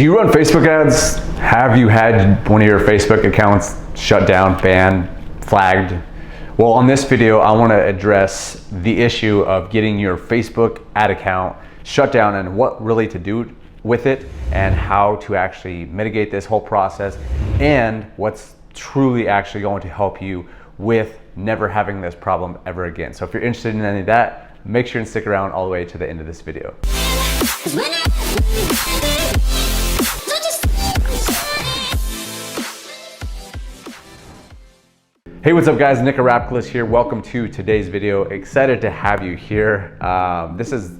Do you run Facebook ads? Have you had one of your Facebook accounts shut down, banned, flagged? Well, on this video, I want to address the issue of getting your Facebook ad account shut down and what really to do with it and how to actually mitigate this whole process and what's truly actually going to help you with never having this problem ever again. So if you're interested in any of that, make sure and stick around all the way to the end of this video. Hey, what's up guys? Nick Rapkless here. Welcome to today's video. Excited to have you here. This is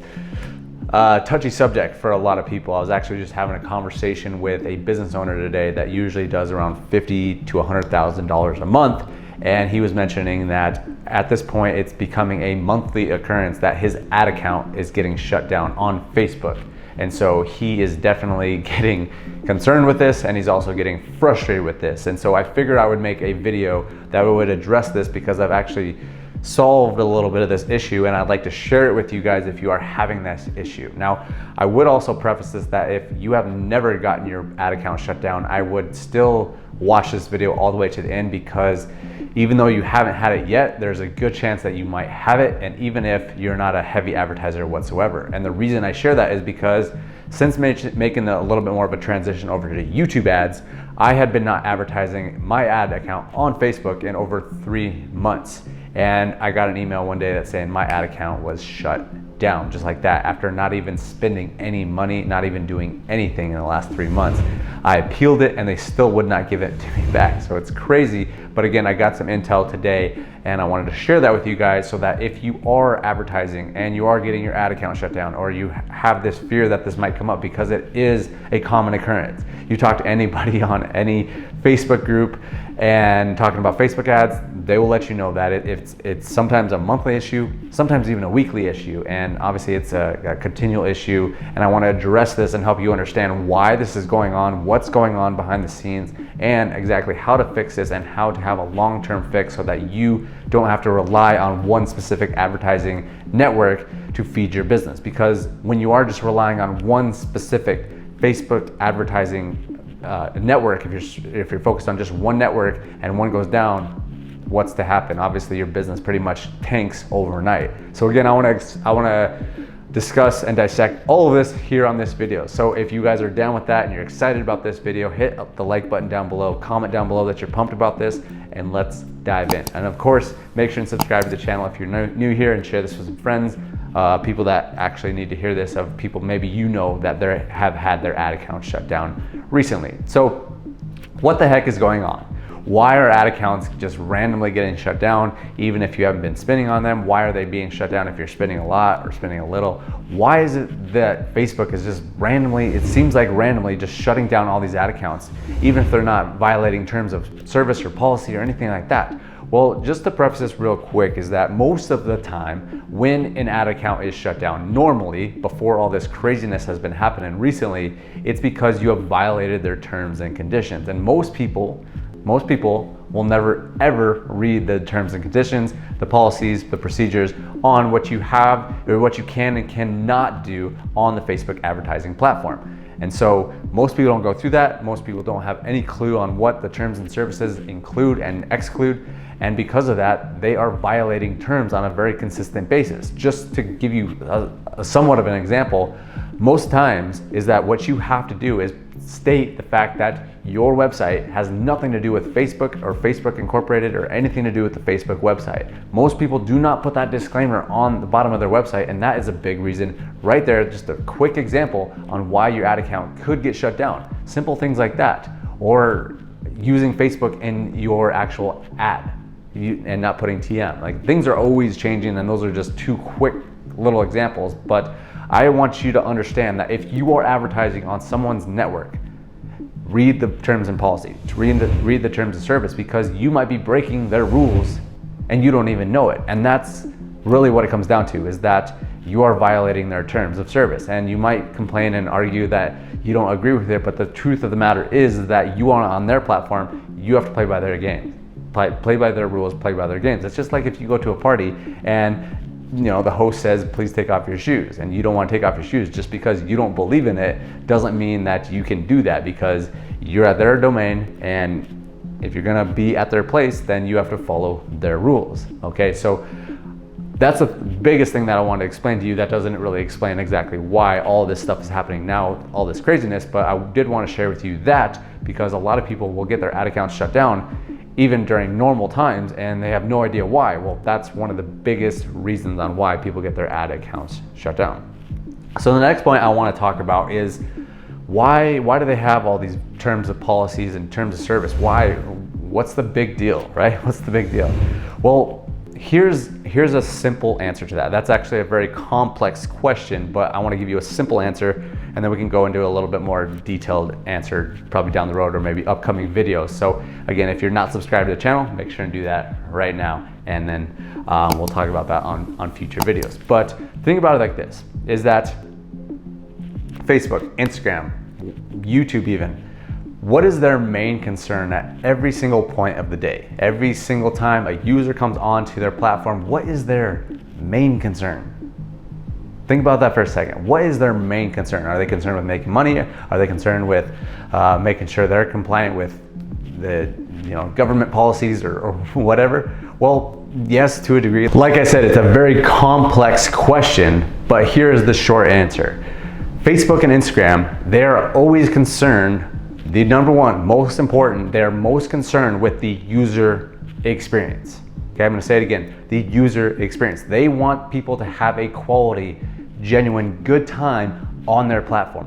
a touchy subject for a lot of people. I was actually just having a conversation with a business owner today that usually does around $50,000 to $100,000 a month. And he was mentioning that at this point, it's becoming a monthly occurrence that his ad account is getting shut down on Facebook. And so he is definitely getting concerned with this, and he's also getting frustrated with this. And so I figured I would make a video that would address this because I've actually solved a little bit of this issue, and I'd like to share it with you guys if you are having this issue. Now, I would also preface this that if you have never gotten your ad account shut down, I would still watch this video all the way to the end, because even though you haven't had it yet, there's a good chance that you might have it, and even if you're not a heavy advertiser whatsoever. And the reason I share that is because since making a little bit more of a transition over to YouTube ads, I had been not advertising my ad account on Facebook in over 3 months. And I got an email one day that saying my ad account was shut down, just like that, after not even spending any money, not even doing anything in the last 3 months. I appealed it and they still would not give it to me back. So it's crazy. But again, I got some intel today and I wanted to share that with you guys so that if you are advertising and you are getting your ad account shut down, or you have this fear that this might come up, because it is a common occurrence. You talk to anybody on any Facebook group and talking about Facebook ads, they will let you know that it's sometimes a monthly issue, sometimes even a weekly issue, and obviously it's a continual issue. And I want to address this and help you understand why this is going on, what's going on behind the scenes, and exactly how to fix this and how to have a long-term fix so that you don't have to rely on one specific advertising network to feed your business. Because when you are just relying on one specific Facebook advertising network, if you're focused on just one network and one goes down, what's to happen? Obviously your business pretty much tanks overnight. So again, I want to discuss and dissect all of this here on this video. So if you guys are down with that and you're excited about this video, hit up the like button down below, comment down below that you're pumped about this, and let's dive in. And of course, make sure and subscribe to the channel if you're new here, and share this with some friends, people that actually need to hear this, of people maybe you know that they have had their ad account shut down recently. So what the heck is going on? Why are ad accounts just randomly getting shut down even if you haven't been spending on them? Why are they being shut down if you're spending a lot or spending a little? Why is it that Facebook is just randomly, it seems like randomly, just shutting down all these ad accounts, even if they're not violating terms of service or policy or anything like that? Well, just to preface this real quick, is that most of the time when an ad account is shut down, normally before all this craziness has been happening recently, it's because you have violated their terms and conditions. And most people will never ever read the terms and conditions, the policies, the procedures on what you have or what you can and cannot do on the Facebook advertising platform. And so most people don't go through that. Most people don't have any clue on what the terms and services include and exclude. And because of that, they are violating terms on a very consistent basis. Just to give you a somewhat of an example, most times is that what you have to do is state the fact that your website has nothing to do with Facebook or Facebook Incorporated or anything to do with the Facebook website. Most people do not put that disclaimer on the bottom of their website, and that is a big reason right there. Just a quick example on why your ad account could get shut down. Simple things like that, or using Facebook in your actual ad and not putting TM. Like, things are always changing, and those are just two quick little examples. But I want you to understand that if you are advertising on someone's network, read the terms and policy, read the terms of service, because you might be breaking their rules and you don't even know it. And that's really what it comes down to, is that you are violating their terms of service. And you might complain and argue that you don't agree with it, but the truth of the matter is that you are on their platform, you have to play by their game. Play by their rules, play by their games. It's just like if you go to a party and the host says, please take off your shoes, and you don't want to take off your shoes. Just because you don't believe in it doesn't mean that you can do that, because you're at their domain, and if you're gonna be at their place, then you have to follow their rules, okay? So that's the biggest thing that I want to explain to you. That doesn't really explain exactly why all this stuff is happening now, all this craziness, but I did want to share with you that because a lot of people will get their ad accounts shut down even during normal times, and they have no idea why. Well, that's one of the biggest reasons on why people get their ad accounts shut down. So the next point I want to talk about is why do they have all these terms of policies and terms of service? What's the big deal, right? What's the big deal? Well, here's a simple answer to that. That's actually a very complex question, but I want to give you a simple answer, and then we can go into a little bit more detailed answer probably down the road or maybe upcoming videos. So again, if you're not subscribed to the channel, make sure and do that right now, and then we'll talk about that on future videos. But think about it like this, is that Facebook, Instagram, YouTube even, what is their main concern at every single point of the day? Every single time a user comes onto their platform, what is their main concern? Think about that for a second. What is their main concern? Are they concerned with making money? Are they concerned with making sure they're compliant with the government policies or whatever? Well, yes, to a degree. Like I said, it's a very complex question, but here's the short answer. Facebook and Instagram, they are always concerned. The number one, most important, they're most concerned with the user experience. Okay, I'm gonna say it again, the user experience. They want people to have a quality, genuine, good time on their platform.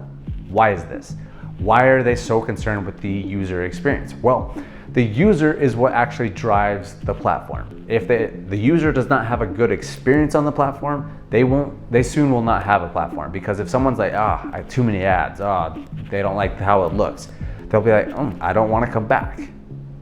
Why is this? Why are they so concerned with the user experience? Well, the user is what actually drives the platform. If the user does not have a good experience on the platform, they soon will not have a platform, because if someone's like, I have too many ads, they don't like how it looks, they'll be like, I don't want to come back,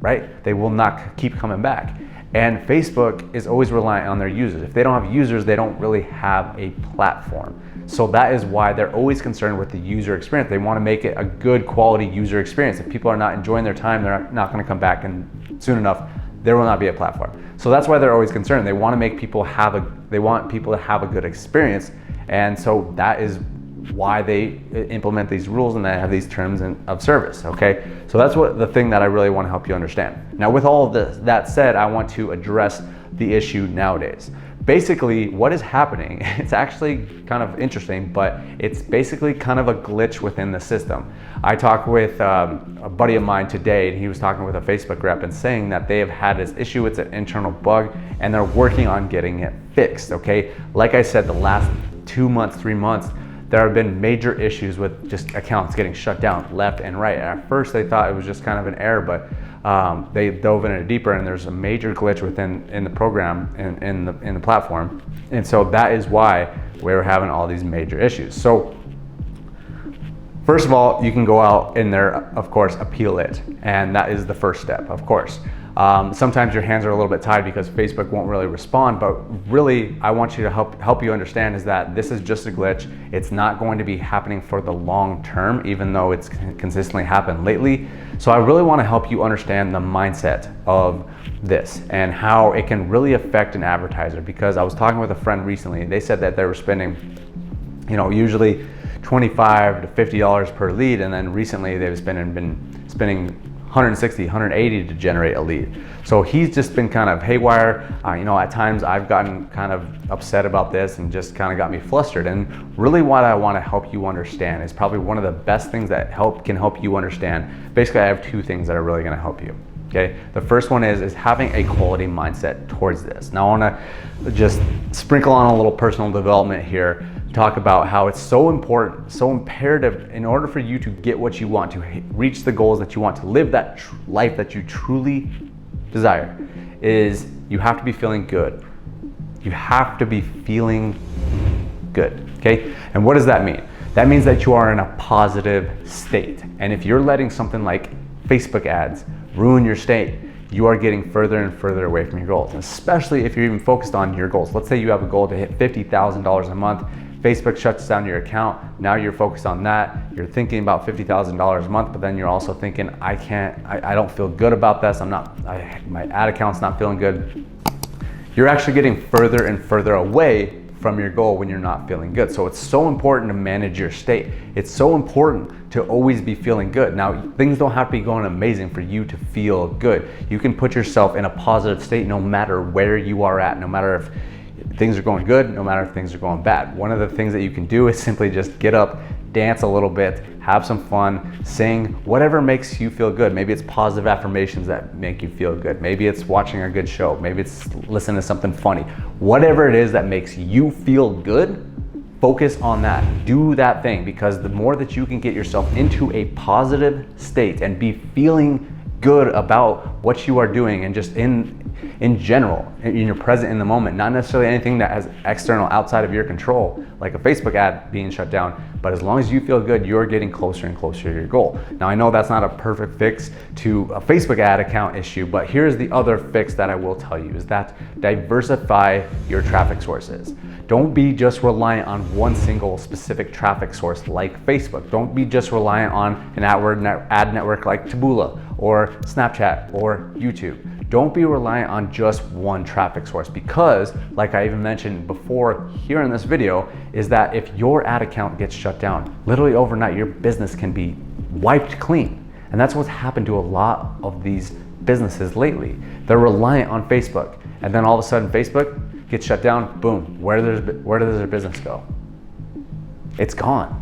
right? They will not keep coming back. And Facebook is always reliant on their users. If they don't have users, they don't really have a platform. So that is why they're always concerned with the user experience. They want to make it a good quality user experience. If people are not enjoying their time, they're not going to come back, and soon enough, there will not be a platform. So that's why they're always concerned. They want to make people they want people to have a good experience. And so that is why they implement these rules and they have these terms of service, okay? So that's the thing that I really want to help you understand. Now, with all of that said, I want to address the issue nowadays. Basically, what is happening, it's actually kind of interesting, but it's basically kind of a glitch within the system. I talked with a buddy of mine today, and he was talking with a Facebook rep and saying that they have had this issue. It's an internal bug, and they're working on getting it fixed, okay? Like I said, the last 2 months, 3 months, there have been major issues with just accounts getting shut down left and right. At first, they thought it was just kind of an error, but they dove in it deeper, and there's a major glitch in the program in the platform, and so that is why we're having all these major issues. So first of all, you can go out in there, of course, appeal it, and that is the first step, of course. Sometimes your hands are a little bit tied because Facebook won't really respond, but really I want you to help you understand is that this is just a glitch. It's not going to be happening for the long term, even though it's consistently happened lately. So I really want to help you understand the mindset of this and how it can really affect an advertiser, because I was talking with a friend recently, and they said that they were spending, usually $25 to $50 per lead, and then recently they've been spending $160, $180 to generate a lead. So he's just been kind of haywire. At times I've gotten kind of upset about this and just kind of got me flustered. And really what I want to help you understand is probably one of the best things that can help you understand. Basically, I have 2 things that are really going to help you. Okay, the first one is having a quality mindset towards this. Now I want to just sprinkle on a little personal development here, talk about how it's so important, so imperative in order for you to get what you want, to reach the goals that you want, to live that life that you truly desire, is you have to be feeling good. You have to be feeling good, okay? And what does that mean? That means that you are in a positive state. And if you're letting something like Facebook ads ruin your state, you are getting further and further away from your goals, especially if you're even focused on your goals. Let's say you have a goal to hit $50,000 a month. Facebook shuts down your account. Now you're focused on that. You're thinking about $50,000 a month, but then you're also thinking, I don't feel good about this. My ad account's not feeling good. You're actually getting further and further away from your goal when you're not feeling good. So it's so important to manage your state. It's so important to always be feeling good. Now, things don't have to be going amazing for you to feel good. You can put yourself in a positive state no matter where you are at, no matter if things are going good, no matter if things are going bad. One of the things that you can do is simply just get up, dance a little bit, have some fun, sing, whatever makes you feel good. Maybe it's positive affirmations that make you feel good. Maybe it's watching a good show. Maybe it's listening to something funny. Whatever it is that makes you feel good, focus on that. Do that thing, because the more that you can get yourself into a positive state and be feeling good about what you are doing and just in general, and you're present in the moment, not necessarily anything that has external outside of your control, like a Facebook ad being shut down, but as long as you feel good, you're getting closer and closer to your goal. Now, I know that's not a perfect fix to a Facebook ad account issue, but here's the other fix that I will tell you is that diversify your traffic sources. Don't be just reliant on one single specific traffic source like Facebook. Don't be just reliant on an ad network like Taboola or Snapchat or YouTube. Don't be reliant on just one traffic source, because like I even mentioned before here in this video, is that if your ad account gets shut down, literally overnight, your business can be wiped clean. And that's what's happened to a lot of these businesses lately. They're reliant on Facebook, and then all of a sudden Facebook gets shut down, boom, where does their business go? It's gone.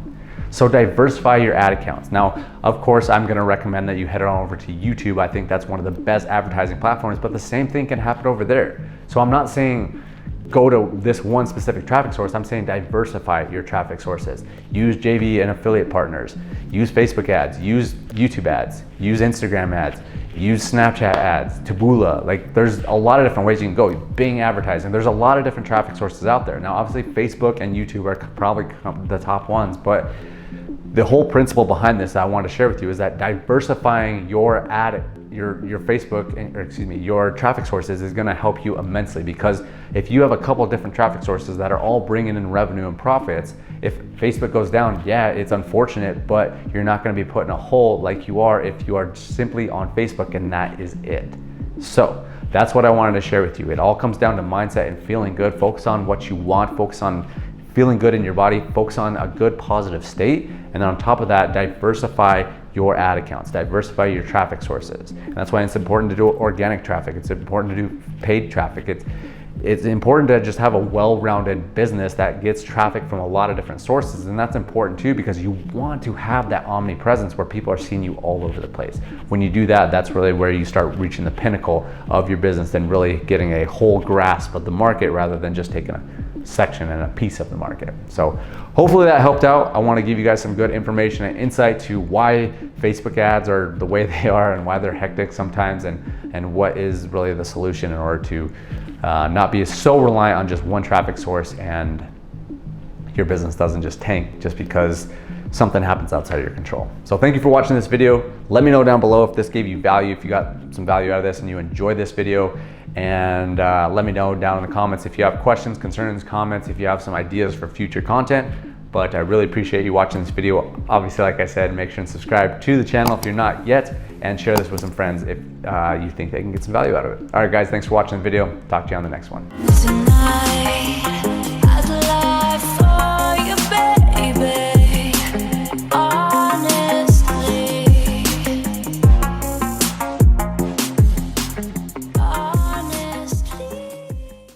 So diversify your ad accounts. Now, of course, I'm gonna recommend that you head on over to YouTube. I think that's one of the best advertising platforms, but the same thing can happen over there. So I'm not saying go to this one specific traffic source. I'm saying diversify your traffic sources. Use JV and affiliate partners. Use Facebook ads, use YouTube ads, use Instagram ads, use Snapchat ads, Taboola. Like, there's a lot of different ways you can go. Bing advertising. There's a lot of different traffic sources out there. Now, obviously Facebook and YouTube are probably the top ones, but the whole principle behind this that I want to share with you is that diversifying your Facebook, or excuse me, your traffic sources is going to help you immensely, because if you have a couple of different traffic sources that are all bringing in revenue and profits, if Facebook goes down, yeah, it's unfortunate, but you're not going to be put in a hole like you are if you are simply on Facebook and that is it. So that's what I wanted to share with you. It all comes down to mindset and feeling good. Focus on what you want, focus on feeling good in your body, focus on a good positive state, and then on top of that, diversify your ad accounts, diversify your traffic sources. And that's why it's important to do organic traffic. It's important to do paid traffic. It's important to just have a well-rounded business that gets traffic from a lot of different sources. And that's important too, because you want to have that omnipresence where people are seeing you all over the place. When you do that, that's really where you start reaching the pinnacle of your business and really getting a whole grasp of the market rather than just taking a section and a piece of the market. So hopefully that helped out. I want to give you guys some good information and insight to why Facebook ads are the way they are and why they're hectic sometimes, and what is really the solution in order to not be so reliant on just one traffic source and your business doesn't just tank just because something happens outside of your control. So thank you for watching this video. Let me know down below if this gave you value, if you got some value out of this and you enjoyed this video. And let me know down in the comments if you have questions, concerns, comments, if you have some ideas for future content. But I really appreciate you watching this video. Obviously, like I said, make sure and subscribe to the channel if you're not yet, and share this with some friends if you think they can get some value out of it. All right, guys, thanks for watching the video. Talk to you on the next one.